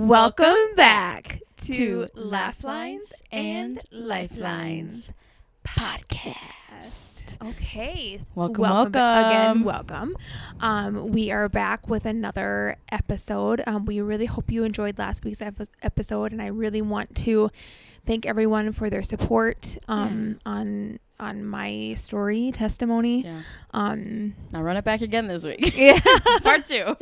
Welcome back to LaughLines and LifeLines Podcast. Okay. Welcome. Again, welcome. We are back with another episode. We really hope you enjoyed last week's episode, and I really want to thank everyone for their support on my story testimony. Yeah. Now run it back again this week. Yeah. Part 2.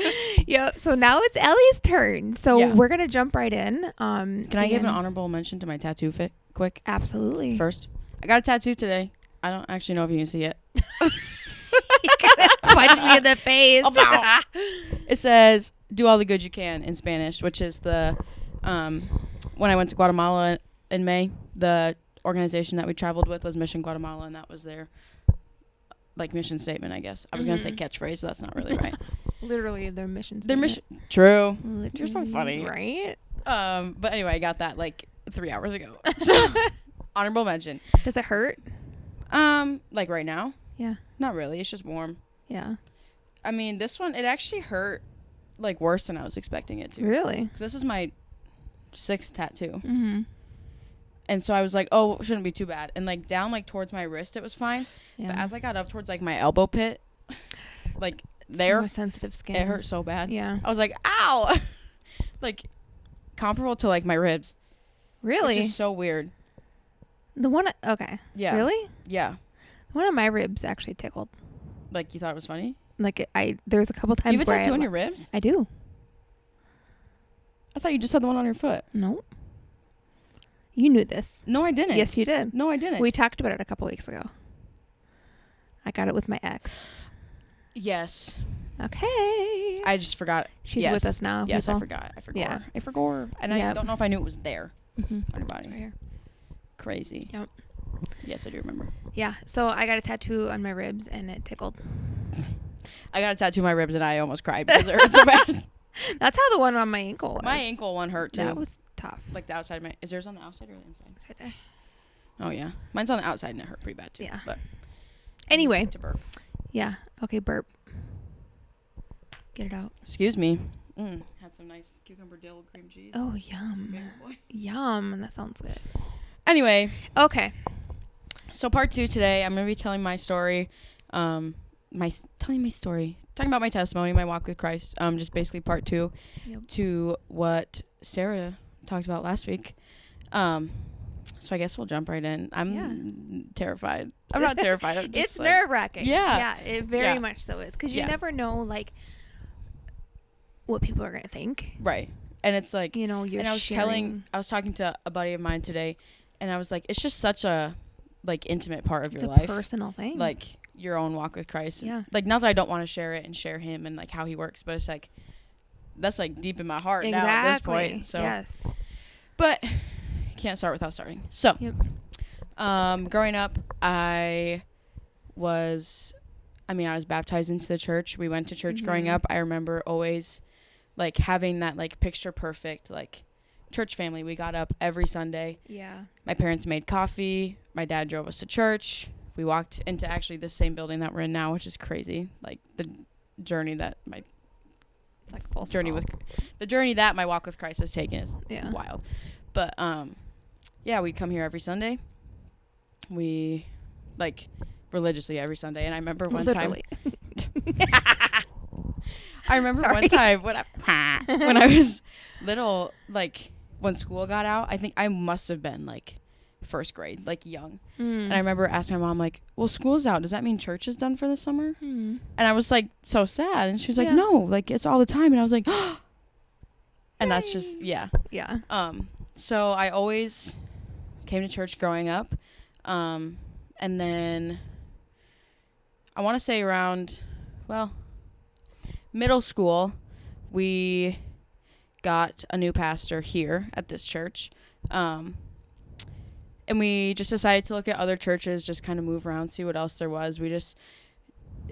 Yep. So now it's Elly's turn. So we're gonna jump right in. Can I give an honorable mention to my tattoo fit quick? Absolutely. First, I got a tattoo today. I don't actually know if you can see it. You gotta punch me in the face. It says, "Do all the good you can" in Spanish, which is the when I went to Guatemala in May, the organization that we traveled with was Mission Guatemala, and that was their mission statement, I guess. I was gonna say catchphrase, but that's not really right. Literally their mission statement. Their mission. True. Literally, You're so funny, right? But anyway, I got that 3 hours ago. So honorable mention. Does it hurt? Right now? Yeah. Not really. It's just warm. Yeah. I mean, this one, it actually hurt worse than I was expecting it to. Really? 'Cause this is my 6th tattoo. Mm-hmm. And so I was like, oh, it shouldn't be too bad. And down towards my wrist, it was fine. Yeah. But as I got up towards my elbow pit, there, more sensitive skin. it hurt so bad. Yeah. I was like, ow! Comparable to my ribs. Really? Which is so weird. The one. Okay. Yeah. Really? Yeah. One of my ribs actually tickled. You thought it was funny? There was a couple times You have a where tattoo on your ribs? I do. I thought you just had the one on your foot. No. You knew this. No, I didn't. Yes, you did. No, I didn't. We talked about it a couple weeks ago. I got it with my ex. Yes. Okay. I just forgot. She's with us now. Yes, people. I forgot. Yeah. I forgot. And I don't know if I knew it was there on your body. Right here. Crazy. Yep. Yes, I do remember. Yeah. So I got a tattoo on my ribs and it tickled. I got a tattoo on my ribs and I almost cried because it hurt so bad. That's how the one on my ankle was. My ankle one hurt too. That was tough. The outside of my... Is yours on the outside or the inside? It's right there. Oh, yeah. Mine's on the outside and it hurt pretty bad too. Yeah. But anyway. To burp. Yeah. Okay, burp. Get it out. Excuse me. Had some nice cucumber dill cream cheese. Oh, yum. Boy. Yum. That sounds good. Anyway. Okay. So part 2 today, I'm going to be telling my story. Talking about my testimony, my walk with Christ. Just basically part 2 to what Sarah talked about last week. So I guess we'll jump right in. I'm terrified. I'm not terrified. I'm just it's nerve-wracking. Yeah. Yeah, it very much so is. Because you never know, what people are going to think. Right. And it's you're and I was talking to a buddy of mine today, and I was like, it's just such a, intimate part of your life. It's a personal thing. Your own walk with Christ. Yeah. Not that I don't want to share it and share him and, how he works, but it's that's, deep in my heart now at this point. So. Yes. But can't start without starting. So, growing up, I was baptized into the church. We went to church growing up. I remember always, having that, picture perfect, church family. We got up every Sunday. Yeah. My parents made coffee. My dad drove us to church. We walked into actually the same building that we're in now, which is crazy. The journey that my the journey that my walk with Christ has taken is wild. But we'd come here every Sunday. We religiously every Sunday, and I remember one time. I remember one time when I was little, when school got out, I think I must have been first grade, young. And I remember asking my mom, well, school's out. Does that mean church is done for the summer? And I was so sad. And she was no, it's all the time. And I was like, oh. And that's just, yeah. So I always came to church growing up. And then I want to say around, middle school, we got a new pastor here at this church. And we just decided to look at other churches, just kind of move around, see what else there was.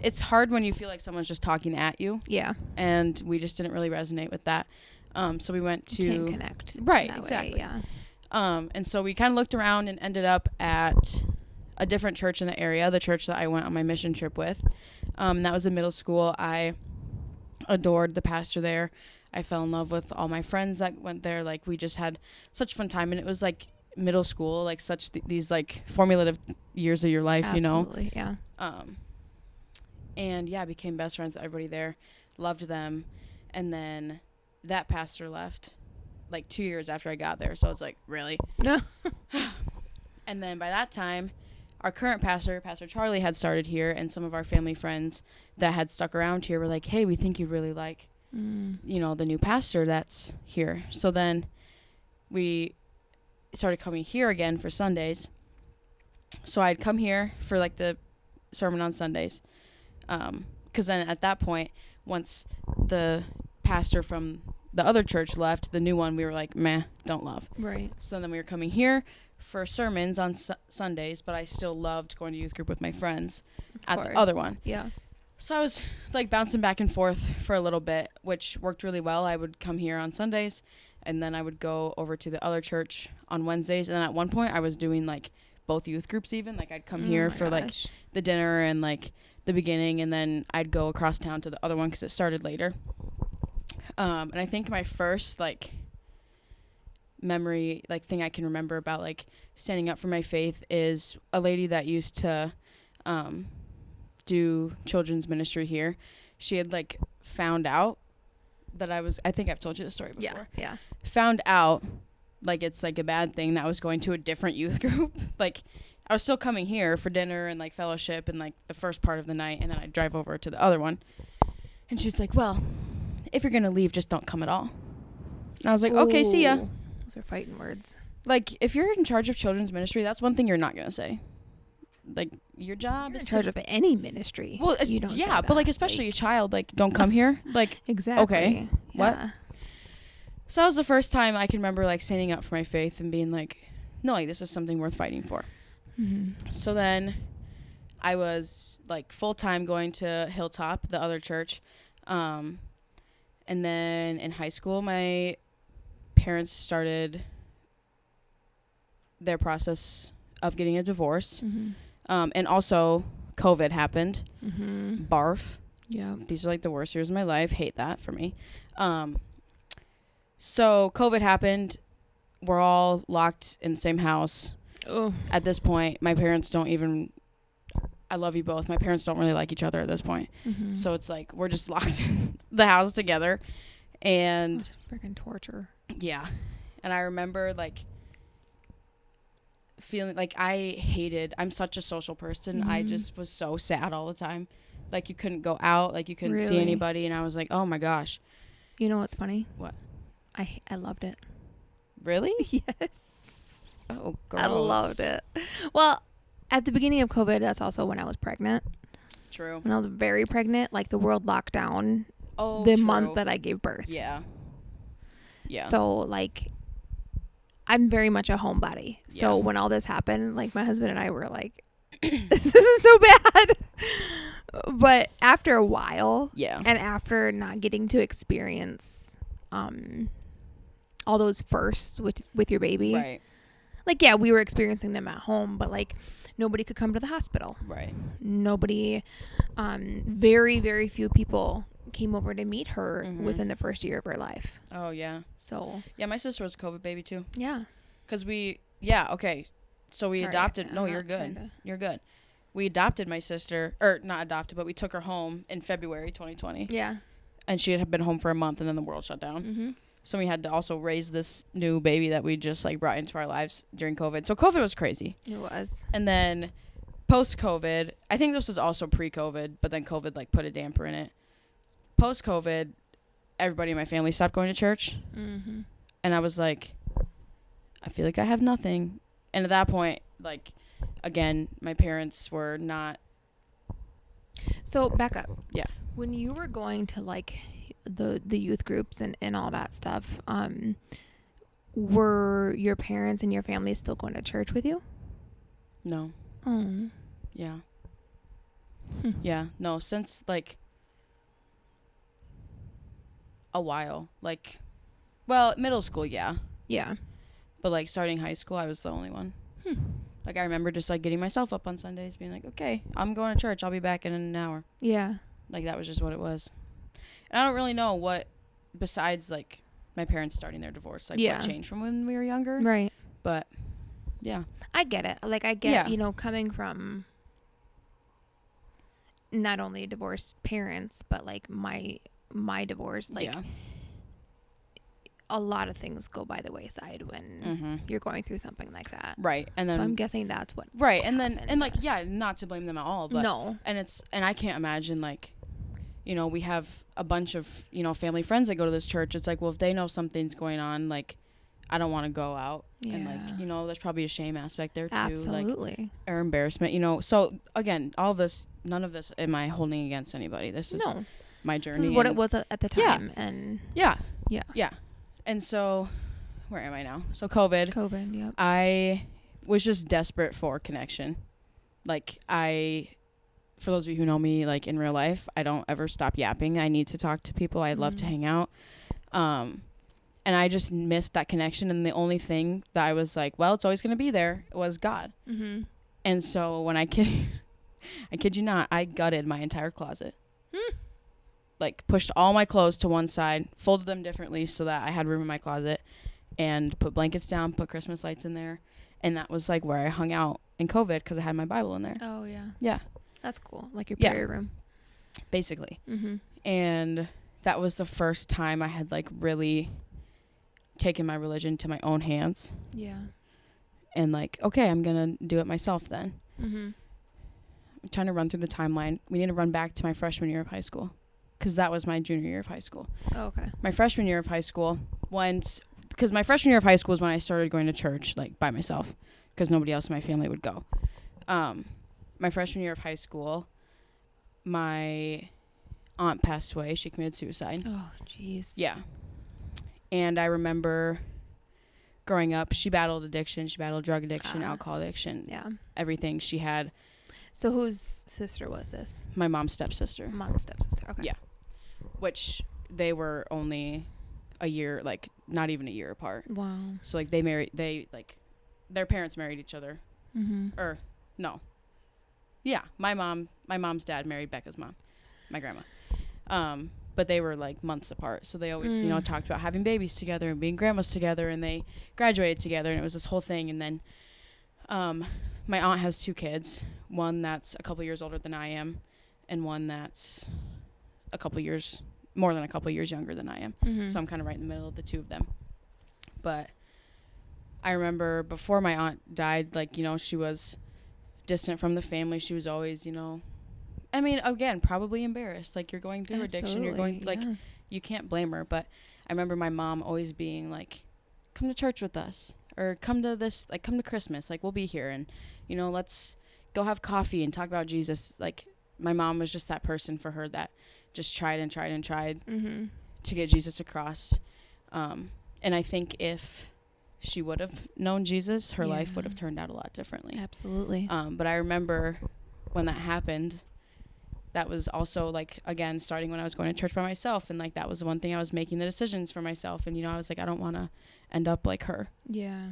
It's hard when you feel like someone's just talking at you. Yeah. And we just didn't really resonate with that. So we went to... You can't connect. Right, exactly. Way, yeah. And so we kind of looked around and ended up at a different church in the area, the church that I went on my mission trip with. That was in middle school. I adored the pastor there. I fell in love with all my friends that went there. Like, we just had such a fun time. And it was, like, middle school, like, such these, like, formative years of your life, Absolutely, yeah. And, yeah, I became best friends with everybody there. Loved them. And then that pastor left, like, 2 years after I got there. So it's like, really? No. And then by that time, our current pastor, Pastor Charlie, had started here, and some of our family friends that had stuck around here were like, hey, we think you'd really like, you know, the new pastor that's here. So then we started coming here again for Sundays. So I'd come here for, like, the sermon on Sundays. Because then at that point, once the pastor from the other church left, the new one, we were like, meh, don't love. Right. So then we were coming here for sermons on Sundays, but I still loved going to youth group with my friends at the other one. Yeah. So I was, like, bouncing back and forth for a little bit, which worked really well. I would come here on Sundays, and then I would go over to the other church on Wednesdays. And then at one point, I was doing, like, both youth groups even. Like, I'd come here for, like, the dinner and, like, the beginning, and then I'd go across town to the other one because it started later. And I think my first, like, memory, like, thing I can remember about, like, standing up for my faith is a lady that used to do children's ministry here. She had, like, found out that I think I've told you the story before. Yeah. Found out, like, it's, like, a bad thing that I was going to a different youth group. Like, I was still coming here for dinner and, like, fellowship and, like, the first part of the night, and then I'd drive over to the other one. And she was like, well, if you're going to leave, just don't come at all. And I was like, okay, see ya. Those are fighting words. Like, if you're in charge of children's ministry, that's one thing you're not going to say. Like, your job You're is in charge of any ministry. Well, you don't yeah, say but, like, that. especially a child, like, don't come here. Like, exactly. Okay, what? Yeah. So that was the first time I can remember, like, standing up for my faith and being like, no, like, this is something worth fighting for. Mm-hmm. So then I was, like, full-time going to Hilltop, the other church. And then in high school, my parents started their process of getting a divorce. Mm-hmm. And also COVID happened. Mm-hmm. Barf. Yeah. These are, like, the worst years of my life. Hate that for me. So COVID happened. We're all locked in the same house. Oh. At this point, my parents don't even, I love you both. My parents don't really like each other at this point. Mm-hmm. So it's like, we're just locked in the house together. And that's freaking torture. yeah. And I remember, like, feeling like I'm such a social person. Mm-hmm. I just was so sad all the time. Like, you couldn't go out, like, you couldn't see Really? anybody. And I was like, oh my gosh. You know what's funny? What? I loved it. Really? Yes. Oh, gross. I loved it. Well, at the beginning of COVID, that's also when I was pregnant. True. When I was very pregnant, like, the world locked down Oh, the month that I gave birth. Yeah. Yeah. So, like, I'm very much a homebody. So Yeah. when all this happened, like, my husband and I were like, this is so bad. But after a while, yeah. and after not getting to experience all those firsts with your baby, Right. like, yeah, we were experiencing them at home, but, like, nobody could come to the hospital. Right. Nobody, very, very few people came over to meet her Mhm. within the first year of her life. Oh, yeah. So, Yeah, my sister was a COVID baby, too. yeah. Because okay. So we Sorry, adopted. I'm No, not you're good. trying to- You're good. We adopted my sister, or not adopted, but we took her home in February 2020. Yeah. And she had been home for a month, and then the world shut down. Mm-hmm. So we had to also raise this new baby that we just, like, brought into our lives during COVID. So COVID was crazy. It was. And then post-COVID, I think this was also pre-COVID, but then COVID, like, put a damper in it. Post-COVID, everybody in my family stopped going to church. Mm-hmm. And I was like, I feel like I have nothing. And at that point, like, again, my parents were not. So back up. Yeah. When you were going to, like, the youth groups and all that stuff, were your parents and your family still going to church with you? No. Oh. Yeah. Hmm. Yeah. No, since, like, a while. Like, well, middle school, yeah. Yeah. But, like, starting high school, I was the only one. Like, I remember just, like, getting myself up on Sundays, being like, okay, I'm going to church. I'll be back in an hour. Yeah. Like, that was just what it was. And I don't really know what besides like my parents starting their divorce, like Yeah. what changed from when we were younger. Right. But yeah. I get it. Like, I get, Yeah. you know, coming from not only divorced parents, but like my divorce, like yeah. a lot of things go by the wayside when you're going through something like that. Right. And then so I'm guessing that's what right. And then happened. and like yeah, not to blame them at all, but no. and I can't imagine like, you know, we have a bunch of, you know, family friends that go to this church. It's like, well, if they know something's going on, like I don't want to go out. Yeah. And like, you know, there's probably a shame aspect there too. Absolutely. Like, or embarrassment, you know. So again, all this, none of this am I holding against anybody. This is my journey. This is what it was at the time. Yeah. And yeah. Yeah. Yeah. And so where am I now? So COVID, yep. I was just desperate for connection. Like for those of you who know me, like in real life, I don't ever stop yapping. I need to talk to people. I love to hang out. And I just missed that connection. And the only thing that I was like, well, it's always going to be there was God. Mm-hmm. And so when I kid you not, I gutted my entire closet. Like pushed all my clothes to one side, folded them differently so that I had room in my closet, and put blankets down, put Christmas lights in there. And that was like where I hung out in COVID because I had my Bible in there. Oh, yeah. Yeah. That's cool. Like your prayer room. Basically. Mm-hmm. And that was the first time I had like really taken my religion to my own hands. Yeah. And like, okay, I'm going to do it myself then. Mm-hmm. I'm trying to run through the timeline. We need to run back to my freshman year of high school because that was my junior year of high school. Oh, okay. My freshman year of high school because my freshman year of high school is when I started going to church like by myself because nobody else in my family would go. My freshman year of high school, my aunt passed away. She committed suicide. Oh, jeez. Yeah. And I remember growing up, she battled addiction. She battled drug addiction, alcohol addiction. Yeah. Everything she had. So whose sister was this? My mom's stepsister. Mom's stepsister. Okay. Yeah. Which they were only a year, like not even a year apart. Wow. So like their parents married each other. Mm-hmm. Or no. Yeah. My mom's dad married Becca's mom, my grandma. But they were like months apart. So they always, you know, talked about having babies together and being grandmas together, and they graduated together, and it was this whole thing. And then, my aunt has 2 kids, one that's a couple years older than I am, and one that's more than a couple years younger than I am. Mm-hmm. So I'm kind of right in the middle of the 2 of them. But I remember before my aunt died, like, you know, she was distant from the family. She was always, you know, I mean, again, probably embarrassed. Like, you're going through addiction. You're going, like, you can't blame her. But I remember my mom always being like, come to church with us. Or come to this, like, come to Christmas. Like, we'll be here. And, you know, let's go have coffee and talk about Jesus. Like, my mom was just that person for her that just tried and tried and tried to get Jesus across. And I think if she would have known Jesus, her life would have turned out a lot differently. Absolutely. But I remember when that happened, that was also, like, again, starting when I was going to church by myself. And, like, that was the one thing I was making the decisions for myself. And, you know, I was like, I don't want to end up like her. Yeah.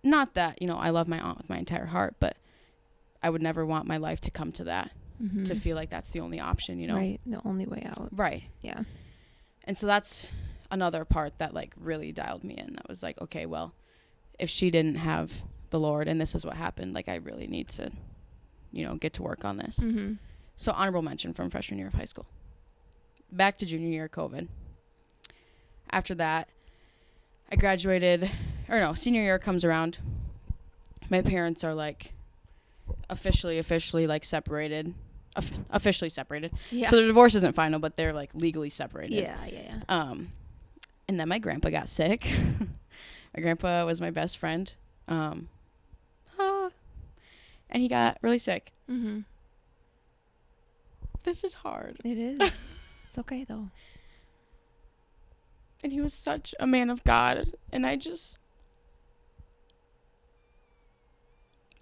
Not that, you know, I love my aunt with my entire heart, but I would never want my life to come to that, to feel like that's the only option, you know? Right. The only way out. Right. Yeah. And so that's another part that, like, really dialed me in. That was like, okay, well, if she didn't have the Lord and this is what happened, like, I really need to, you know, get to work on this. Mm-hmm. So honorable mention from freshman year of high school. Back to junior year, COVID. After that, I graduated, senior year comes around. My parents are, like, officially, like, separated. Officially separated. Yeah. So the divorce isn't final, but they're, like, legally separated. Yeah. And then my grandpa got sick. My grandpa was my best friend. And he got really sick. Mm-hmm. This is hard. It is. It's okay, though. And he was such a man of God. And I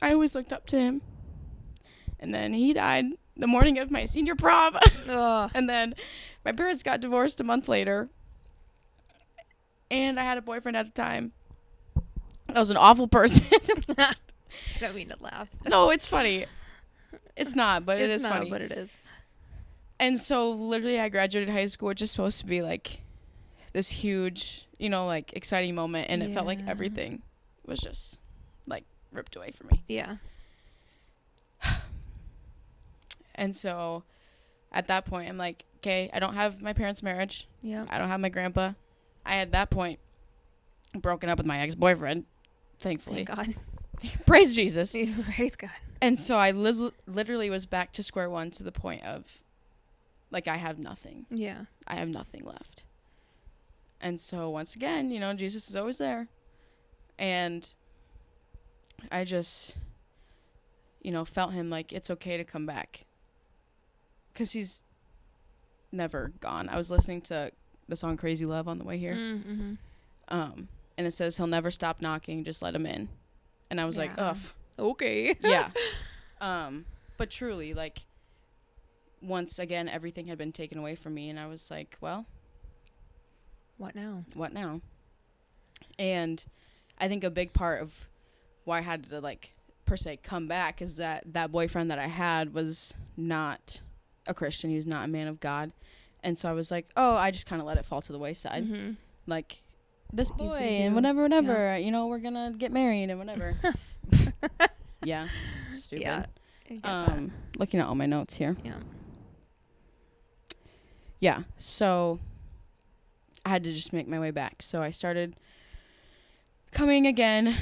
always looked up to him. And then he died the morning of my senior prom. And then my parents got divorced a month later. And I had a boyfriend at the time. I was an awful person. I don't mean to laugh. No, it's funny. It's not, but it is funny. But it is. And so literally I graduated high school, which is supposed to be like this huge, like exciting moment, and it felt like everything was just like ripped away from me. Yeah. And so at that point, I'm like, okay, I don't have my parents' marriage. Yeah. I don't have my grandpa. I, at that point, broken up with my ex-boyfriend, thankfully. Thank God. Praise Jesus. Praise God. And so I literally was back to square one, to the point of, like, I have nothing. Yeah. I have nothing left. And so once again, Jesus is always there. And I just, felt him like, it's okay to come back. Because he's never gone. I was listening to the song Crazy Love on the way here. Mm-hmm. And it says, he'll never stop knocking, just let him in. And I was like, ugh. Okay. Yeah. But truly, like, once again, everything had been taken away from me. And I was like, well, what now? What now? And I think a big part of why I had to, like, per se come back is that boyfriend that I had was not a Christian. He was not a man of God. And so I was like, oh, I just kind of let it fall to the wayside. Mm-hmm. Like, this boy and whatever, yeah. We're gonna get married and whatever. Yeah. Stupid. Yeah. Looking at all my notes here. Yeah. Yeah. So I had to just make my way back. So I started coming again,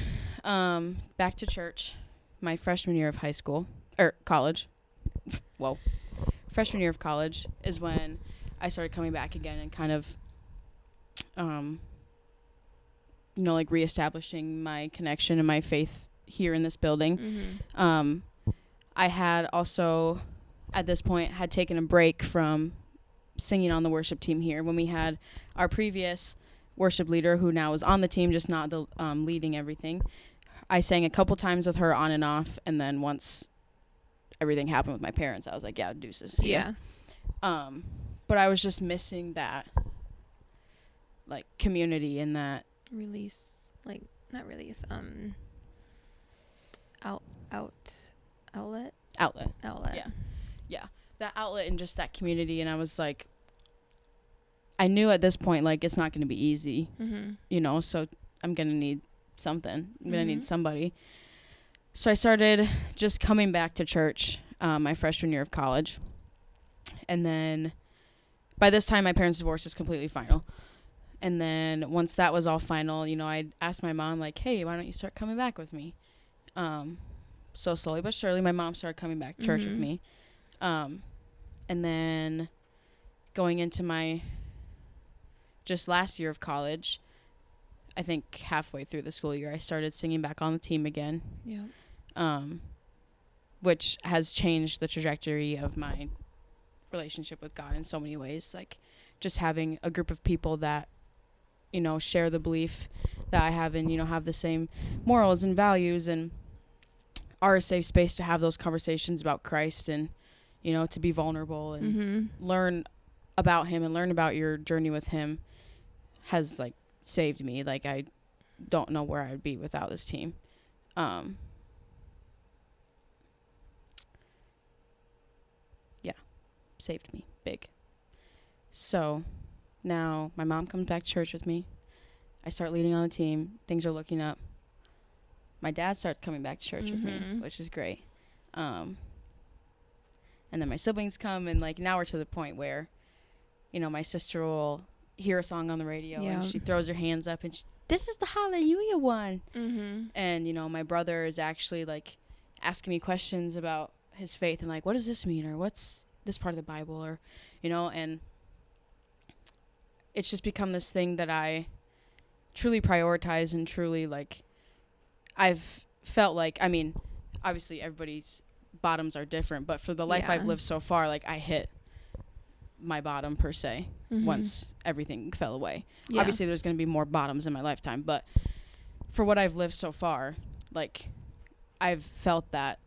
back to church my freshman year of high school or college. Whoa. Freshman year of college is when I started coming back again and kind of, like reestablishing my connection and my faith here in this building. Mm-hmm. I had also, at this point, had taken a break from singing on the worship team here when we had our previous worship leader, who now is on the team, just not the leading everything. I sang a couple times with her on and off, and then once everything happened with my parents, I was like, yeah, deuces. Yeah. But I was just missing that, like, community and that release, like, not release, outlet. Yeah, that outlet and just that community. And I was like, I knew at this point, like, it's not going to be easy, so I'm going to need something. I'm going to need somebody. So I started just coming back to church my freshman year of college. And then by this time, my parents' divorce is completely final. And then once that was all final, I asked my mom, like, hey, why don't you start coming back with me? So slowly but surely, my mom started coming back to church with me. And then going into my just last year of college, I think halfway through the school year, I started singing back on the team again. Yeah. Which has changed the trajectory of my relationship with God in so many ways. Like, just having a group of people that, share the belief that I have and, have the same morals and values and are a safe space to have those conversations about Christ and, to be vulnerable and learn about him and learn about your journey with him has, like, saved me. Like, I don't know where I would be without this team. Saved me big. So now my mom comes back to church with me. I start leading on the team. Things are looking up. My dad starts coming back to church with me, which is great. And then my siblings come, and, like, now we're to the point where, my sister will hear a song on the radio and she throws her hands up and this is the Hallelujah one. And, my brother is actually, like, asking me questions about his faith and, like, what does this mean, or what's this part of the Bible, or, and it's just become this thing that I truly prioritize and truly, like, I've felt like, I mean, obviously everybody's bottoms are different, but for the life I've lived so far, like, I hit my bottom per se once everything fell away. Obviously there's going to be more bottoms in my lifetime, but for what I've lived so far, like, I've felt that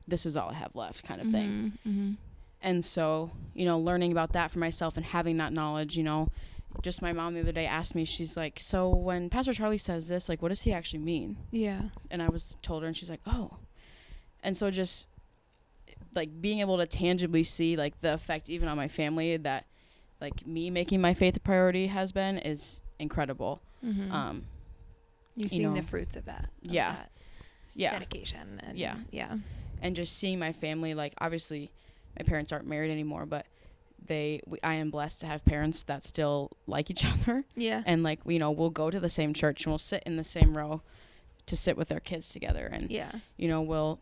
this is all I have left, kind of thing. And so, learning about that for myself and having that knowledge, just my mom the other day asked me, she's like, so when Pastor Charlie says this, like, what does he actually mean? Yeah. And I told her, and she's like, oh. And so just, like, being able to tangibly see, like, the effect even on my family that, like me making my faith a priority is incredible. Mm-hmm. You've seen the fruits of that. That dedication. And yeah. And just seeing my family, like, obviously my parents aren't married anymore, but I am blessed to have parents that still like each other. Yeah. And, like, we'll go to the same church and we'll sit in the same row to sit with their kids together. And, we'll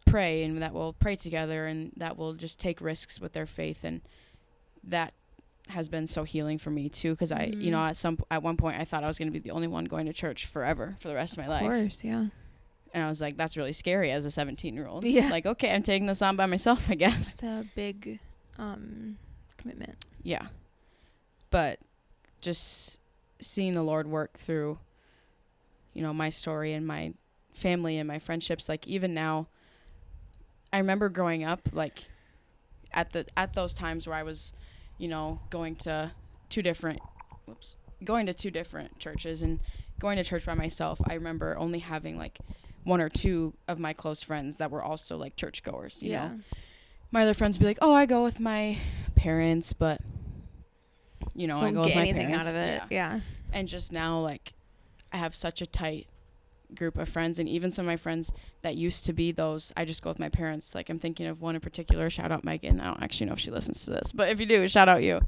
pray, and that we'll pray together, and that we'll just take risks with their faith. And that has been so healing for me too, because at one point I thought I was going to be the only one going to church forever for the rest of my life. Of course, yeah. And I was like, that's really scary as a 17-year-old. Yeah. Like, okay, I'm taking this on by myself, I guess. It's a big commitment. Yeah. But just seeing the Lord work through, my story and my family and my friendships, like, even now, I remember growing up, like, at those times where I was, going to two different churches and going to church by myself. I remember only having, like, one or two of my close friends that were also, like, churchgoers, you know. My other friends would be like, oh, I go with my parents, but, I go with my parents. Don't get anything out of it. Yeah. And just now, like, I have such a tight group of friends, and even some of my friends that used to be those, I just go with my parents. Like, I'm thinking of one in particular. Shout out Megan. I don't actually know if she listens to this, but if you do, shout out you.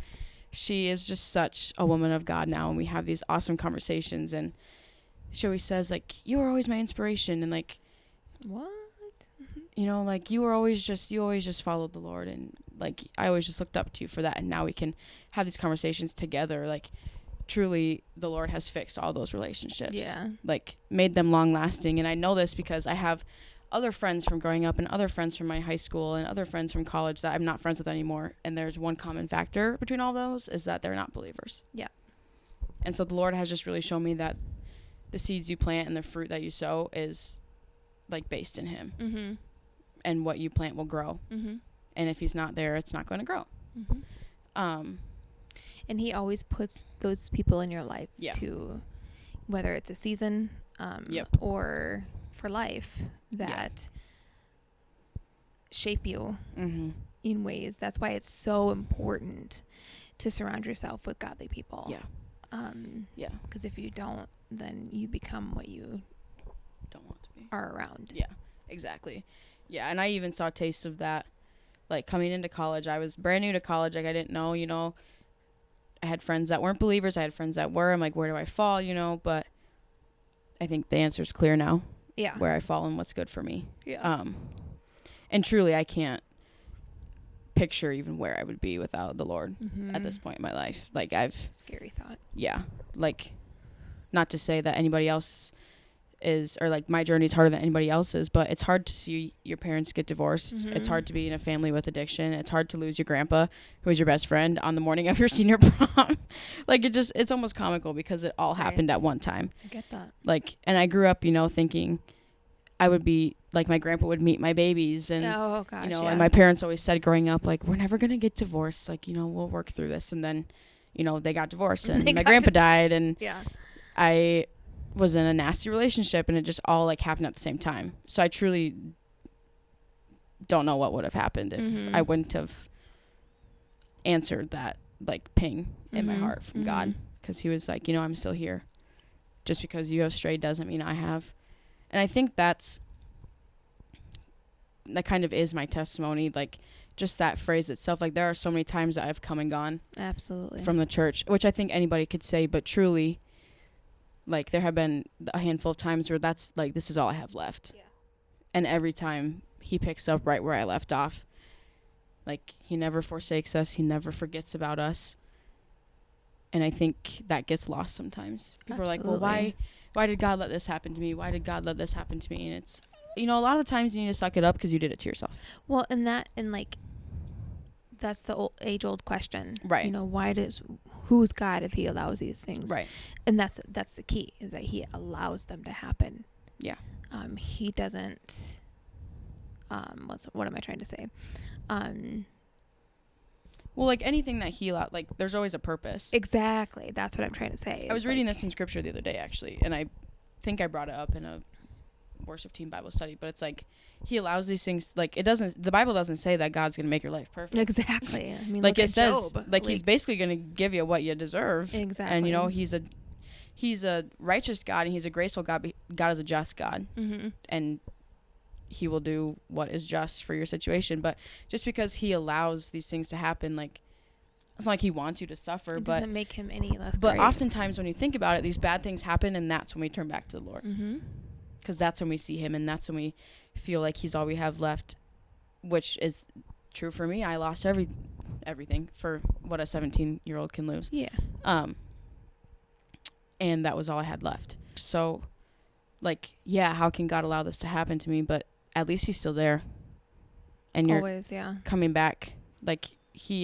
She is just such a woman of God now, and we have these awesome conversations, and she always says, like, you were always my inspiration, and, like, what? Like, you always just followed the Lord, and, like, I always just looked up to you for that, and now we can have these conversations together. Like, truly, the Lord has fixed all those relationships. Yeah. Like, made them long lasting. And I know this because I have other friends from growing up and other friends from my high school and other friends from college that I'm not friends with anymore. And there's one common factor between all those is that they're not believers. Yeah. And so the Lord has just really shown me that the seeds you plant and the fruit that you sow is, like, based in Him. Mm-hmm. And what you plant will grow. Mm-hmm. And if He's not there, it's not going to grow. Mm-hmm. And He always puts those people in your life to, whether it's a season or for life, that shape you in ways. That's why it's so important to surround yourself with godly people. Yeah. Because if you don't, then you become what you don't want to be. Are around. Yeah, exactly. Yeah, and I even saw taste of that, like, coming into college. I was brand new to college. Like, I didn't know, I had friends that weren't believers. I had friends that were. I'm like, where do I fall, But I think the answer's clear now. Yeah. Where I fall and what's good for me. Yeah. And truly, I can't picture even where I would be without the Lord at this point in my life. Like, Scary thought. Yeah. Like, not to say that anybody else is, or, like, my journey is harder than anybody else's, but it's hard to see your parents get divorced. It's hard to be in a family with addiction. It's hard to lose your grandpa, who was your best friend, on the morning of your senior prom. Like, it's almost comical because it all happened at one time. I get that. Like, and I grew up, thinking I would be, like, my grandpa would meet my babies, and, and my parents always said growing up, like, we're never going to get divorced. Like, we'll work through this. And then, they got divorced, and my grandpa died, and I was in a nasty relationship, and it just all, like, happened at the same time. So I truly don't know what would have happened if I wouldn't have answered that, like, ping in my heart from God, because He was like, I'm still here. Just because you have strayed doesn't mean I have. And I think that kind of is my testimony, like, just that phrase itself. Like, there are so many times that I've come and gone absolutely from the church, which I think anybody could say, but truly, like, there have been a handful of times where that's, like, this is all I have left. Yeah. And every time He picks up right where I left off. Like, He never forsakes us. He never forgets about us. And I think that gets lost sometimes. People absolutely. Are like, well, why did God let this happen to me? Why did God let this happen to me? And it's, a lot of the times you need to suck it up because you did it to yourself. Well, like, that's the age-old question. Right. Who's God if He allows these things? Right. And that's the key, is that He allows them to happen. Yeah. He doesn't, what am I trying to say? Well, like, anything that He allowed, like, there's always a purpose. Exactly. That's what I'm trying to say. I was reading this in scripture the other day, actually, and I think I brought it up in worship team Bible study, but it's like he allows these things. Like the Bible doesn't say that God's gonna make your life perfect. Exactly. I mean, like it says, Job. like he's basically gonna give you what you deserve. Exactly. And you know, he's a righteous God, and he's a graceful God. God is a just God, and he will do what is just for your situation. But just because he allows these things to happen, like, it's not like he wants you to suffer, it but doesn't make him any less but great. Oftentimes when you think about it, these bad things happen, and that's when we turn back to the Lord, because that's when we see him, and that's when we feel like he's all we have left, which is true for me. I lost everything for what a 17-year-old can lose. And that was all I had left. So, like, yeah, how can God allow this to happen to me? But at least he's still there. And you're always, coming back. Like,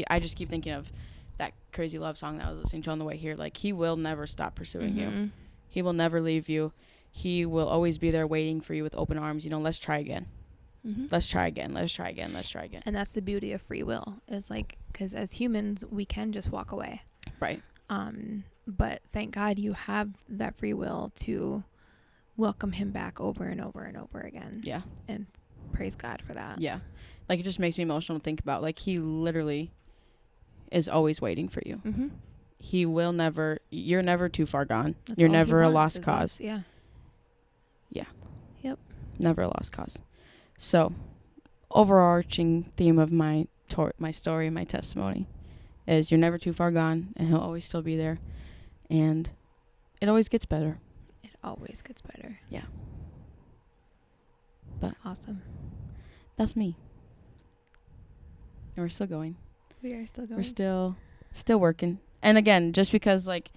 I just keep thinking of that crazy love song that I was listening to on the way here. Like, he will never stop pursuing you. He will never leave you. He will always be there waiting for you with open arms. You know, let's try again. Let's try again. Let's try again. Let's try again. And that's the beauty of free will, is like, because as humans, we can just walk away. Right. But thank God you have that free will to welcome him back over and over and over again. Yeah. And praise God for that. Yeah. Like, it just makes me emotional to think about. Like, he literally is always waiting for you. He will never, you're never too far gone. That's you're all never he a wants lost is cause. us. Yeah. Yeah. Yep. Never a lost cause. So, overarching theme of my story, my testimony, is you're never too far gone, and he'll always still be there. And it always gets better. It always gets better. Yeah. But awesome. That's me. And we're still going. We are still going. We're still working. And again, just because, like,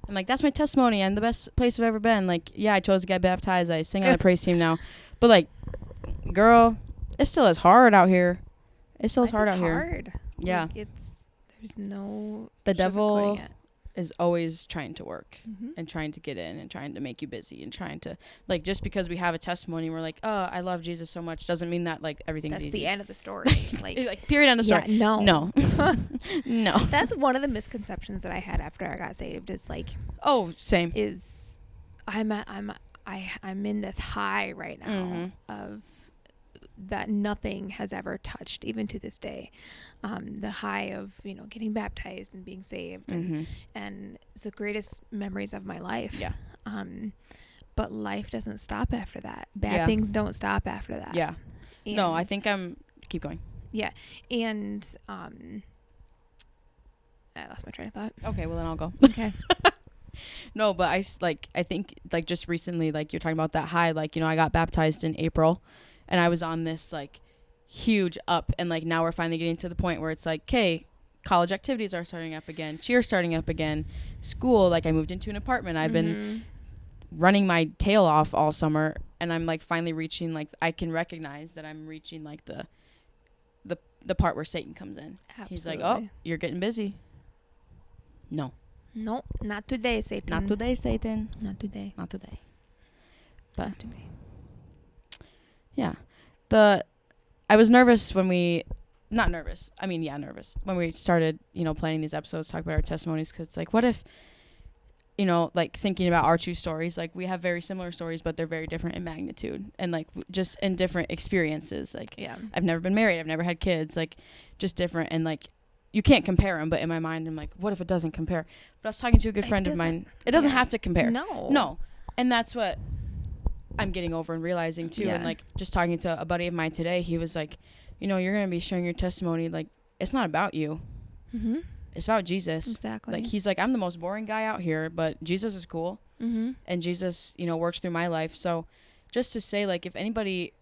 I'm like, that's my testimony. I'm the best place I've ever been. Like, yeah, I chose to get baptized. I sing on the praise team now. But, like, girl, it still is hard out here. It still is hard out here. Yeah. Like, there's no... The devil is always trying to work and trying to get in and trying to make you busy and trying to, like, just because we have a testimony and we're like, oh, I love Jesus so much, doesn't mean that, like, everything's easy. That's the end of the story. like period, end of story. Yeah, no. No. That's one of the misconceptions that I had after I got saved, is like, oh, same. Is I'm in this high right now of that nothing has ever touched, even to this day. The high of, you know, getting baptized and being saved, and it's the greatest memories of my life. Yeah. But life doesn't stop after that. Bad things don't stop after that. Yeah. And no, I think keep going. Yeah. And I lost my train of thought. Okay, well then I'll go. Okay. No, but I think, like, just recently, like, you're talking about that high, like, you know, I got baptized in April, and I was on this, like, huge up, and, like, now we're finally getting to the point where it's like, okay, college activities are starting up again, cheer starting up again, school, like, I moved into an apartment, I've been running my tail off all summer, and I'm, like, finally reaching, like, I can recognize that I'm reaching, like, the part where Satan comes in. Absolutely. He's like, oh, you're getting busy. No, not today, Satan. Not today, Satan. Not today. But not today. Yeah. I was nervous when nervous when we started, you know, planning these episodes, talk about our testimonies, because it's like, what if, you know, like, thinking about our two stories, like, we have very similar stories, but they're very different in magnitude, and, like, just in different experiences. Like, I've never been married, I've never had kids, like, just different, and, like, you can't compare them, but in my mind, I'm like, what if it doesn't compare? But I was talking to a good friend of mine. It doesn't have to compare. No. And that's what I'm getting over and realizing, too. And, like, just talking to a buddy of mine today, he was like, you know, you're going to be sharing your testimony. Like, it's not about you. It's about Jesus. Exactly. Like, he's like, I'm the most boring guy out here, but Jesus is cool. And Jesus, you know, works through my life. So just to say, like, if anybody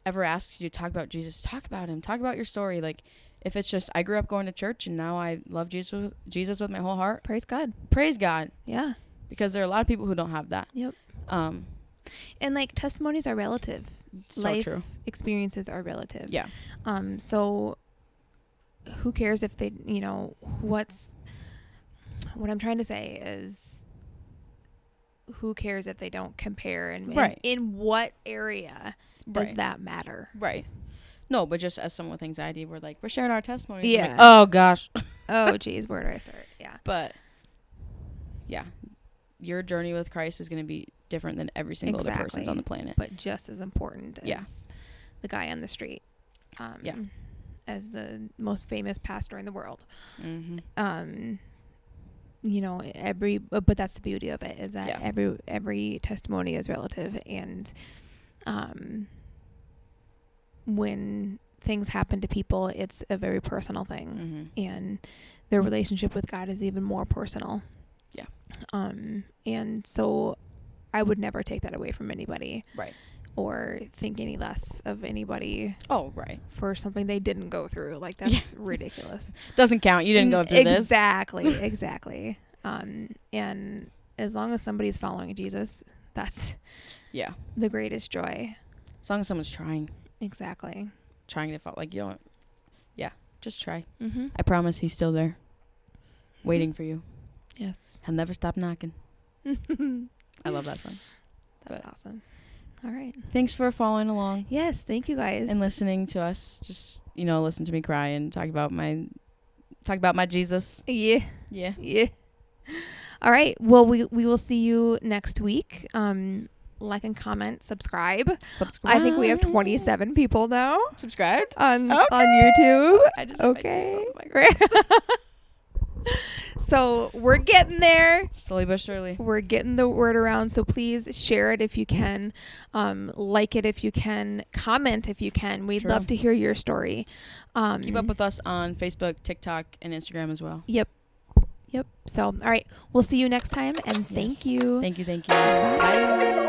ever asks you to talk about Jesus, talk about him. Talk about your story. Like, if it's just, I grew up going to church and now I love Jesus with my whole heart. Praise God. Yeah. Because there are a lot of people who don't have that. Yep. And, like, testimonies are relative. So life true. Experiences are relative. Yeah. So who cares if they, you know, what I'm trying to say is, who cares if they don't compare, and in what area does that matter? Right. No, but just as someone with anxiety, we're sharing our testimonies. Yeah. Like, oh gosh. Oh geez, where do I start? Yeah. But yeah, your journey with Christ is going to be different than every single other person's on the planet. But just as important Yeah. as the guy on the street. Yeah. As the most famous pastor in the world. Mm-hmm. You know, but that's the beauty of it, is that Yeah. every testimony is relative, and when things happen to people, it's a very personal thing, Mm-hmm. and their relationship with God is even more personal. Yeah. And so I would never take that away from anybody, Right. or think any less of anybody Oh, right. for something they didn't go through. Like, that's ridiculous. Doesn't count. You didn't go through this. Exactly. And as long as somebody's following Jesus, that's Yeah. the greatest joy. As long as someone's trying Exactly. to follow, like, you don't. Yeah. Just try. Mm-hmm. I promise he's still there, waiting for you. Yes. He'll never stop knocking. I love that song. That's awesome. All right. Thanks for following along Yes. Thank you guys. and listening to us. Just, listen to me cry and talk about my Jesus. Yeah. Yeah. Yeah. All right. Well, we will see you next week. Like and comment, subscribe. I think we have 27 people now Subscribed on YouTube. I just Okay. Great. So we're getting there. Slowly but surely. We're getting the word around. So please share it if you can. Like it if you can. Comment if you can. We'd True. love to hear your story. Keep up with us on Facebook, TikTok, and Instagram as well. Yep. So, all right. We'll see you next time. And thank Yes. you. Thank you. Bye.